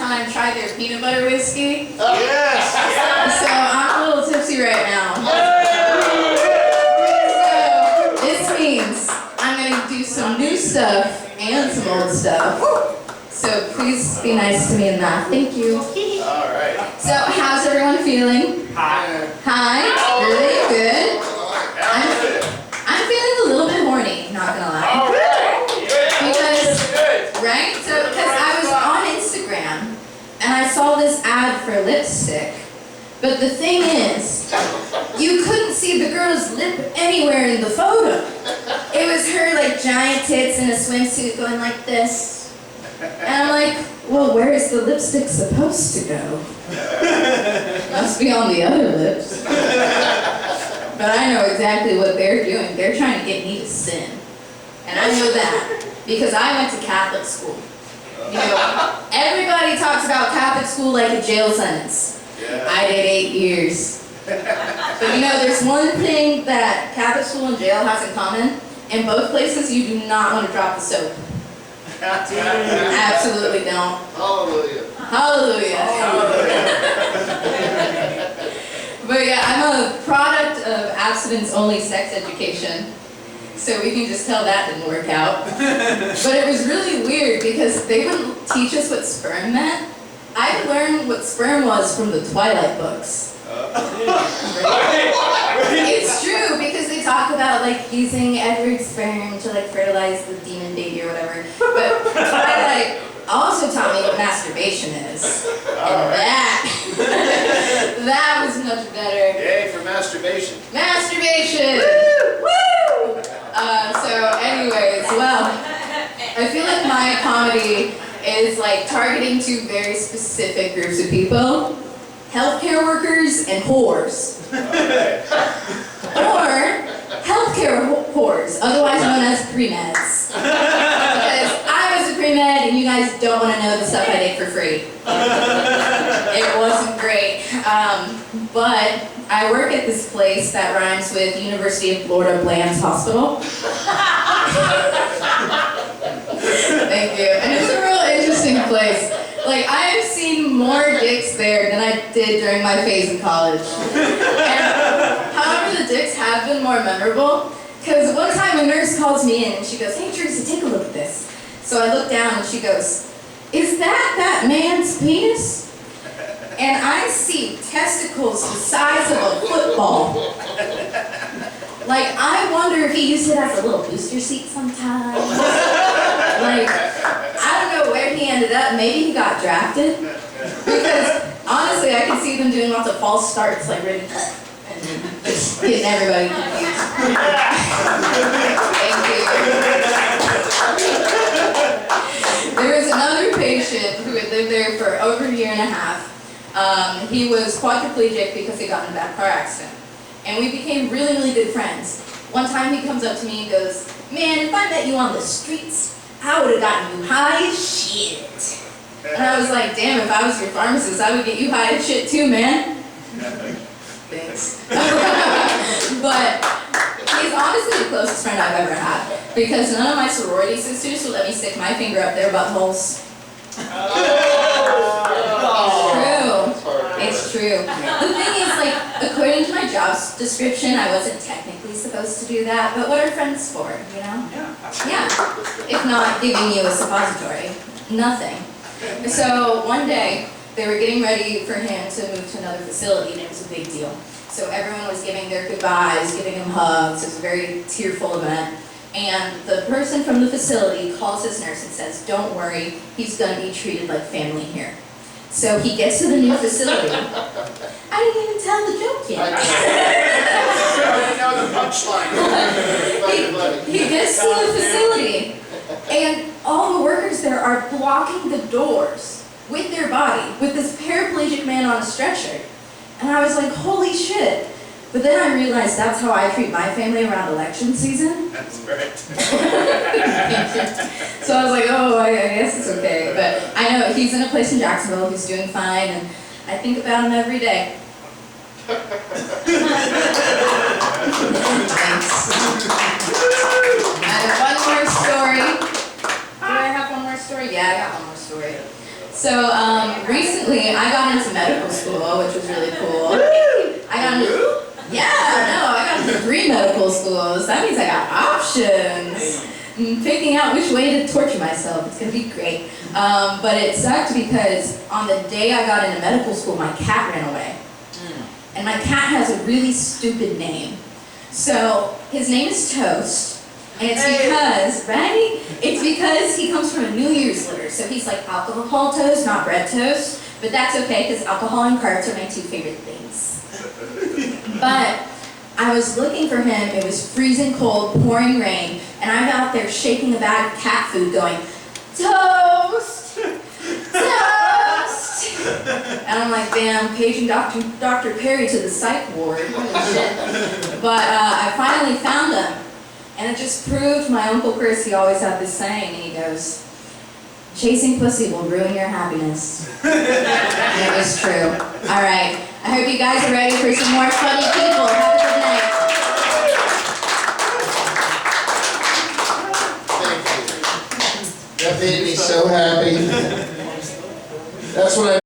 time tried their peanut butter whiskey. Yes! So I'm a little tipsy right now. So this means I'm gonna do some new stuff and some old stuff. So please be nice to me in that. Thank you. All right. So how's everyone feeling? Hi. Hi? Really? Good? I'm feeling a little bit horny, not gonna lie. All right. Because, right? So, because I was on Instagram and I saw this ad for lipstick. But the thing is, you couldn't see the girl's lip anywhere in the photo. It was her like giant tits in a swimsuit going like this. And I'm like, well, where is the lipstick supposed to go? Must be on the other lips. But I know exactly what they're doing. They're trying to get me to sin. And I know that because I went to Catholic school. You know, everybody talks about Catholic school like a jail sentence. I did 8 years. But you know, there's one thing that Catholic school and jail has in common. In both places, you do not want to drop the soap. Absolutely don't. Hallelujah. Hallelujah. But yeah, I'm a product of abstinence-only sex education. So we can just tell that didn't work out. But it was really weird because they wouldn't teach us what sperm meant. I learned what sperm was from the Twilight books. It's true because they talk about like using Edward's sperm to like fertilize the demon baby or whatever. But Twilight also taught me what masturbation is. And that was much better. Yay for masturbation. Masturbation! Woo! So anyways, well, I feel like my comedy is like targeting two very specific groups of people. Healthcare workers and whores. Or healthcare whores, otherwise known as pre-meds. Because I was a pre-med and you guys don't want to know the stuff I did for free. It wasn't great. But I work at this place that rhymes with University of Florida Bland's Hospital. Thank you. And it's a real interesting place. Like, I have seen more dicks there than I did during my phase in college. And, however, the dicks have been more memorable. Because one time a nurse calls me in and she goes, "Hey, Teresa, take a look at this." So I look down and she goes, "Is that man's penis?" And I see testicles the size of a football. Like, I wonder if he used it as a little booster seat sometimes. Like, I don't know where he ended up. Maybe he got drafted. Because, honestly, I can see them doing lots of false starts, like, ready to and just getting everybody confused. Thank you. There was another patient who had lived there for over a year and a half. He was quadriplegic because he got in a bad car accident. And we became really, really good friends. One time he comes up to me and goes, "Man, if I met you on the streets, I would have gotten you high as shit." And I was like, "Damn, if I was your pharmacist, I would get you high as shit too, man." Thanks. But he's honestly the closest friend I've ever had. Because none of my sorority sisters would let me stick my finger up their buttholes. It's true. The thing is, like, according to my job description, I wasn't technically supposed to do that, but what are friends for, you know? Yeah. If not giving you a suppository. Nothing. So one day, they were getting ready for him to move to another facility, and it was a big deal. So everyone was giving their goodbyes, giving him hugs. It was a very tearful event. And the person from the facility calls his nurse and says, "Don't worry, he's going to be treated like family here." So he gets to the new facility. I didn't even tell the joke yet. I didn't know the punchline. He gets to the facility, and all the workers there are blocking the doors with their body, with this paraplegic man on a stretcher. And I was like, holy shit. But then I realized that's how I treat my family around election season. That's right. So I was like, oh, I guess it's okay. But I know he's in a place in Jacksonville, he's doing fine, and I think about him every day. Thanks. And one more story. Do I have one more story? Yeah, I got one more story. So recently I got into medical school, which was really cool. I got into 3 medical schools. That means I got options. I'm picking out which way to torture myself. It's gonna be great. But it sucked because on the day I got into medical school, my cat ran away. And my cat has a really stupid name. So his name is Toast. And it's because, right? It's because he comes from a New Year's litter. So he's like alcohol toast, not bread toast. But that's okay, because alcohol and carbs are my 2 favorite things. But I was looking for him. It was freezing cold, pouring rain. And I'm out there shaking a bag of cat food going, Toast! Toast! And I'm like, damn, paging Dr. Perry to the psych ward. Holy shit. But I finally found him. And it just proved my Uncle Chris, he always had this saying, and he goes, chasing pussy will ruin your happiness. And it was true. All right. I hope you guys are ready for some more funny people. Have a good night. Thank you. That made me so happy. That's what I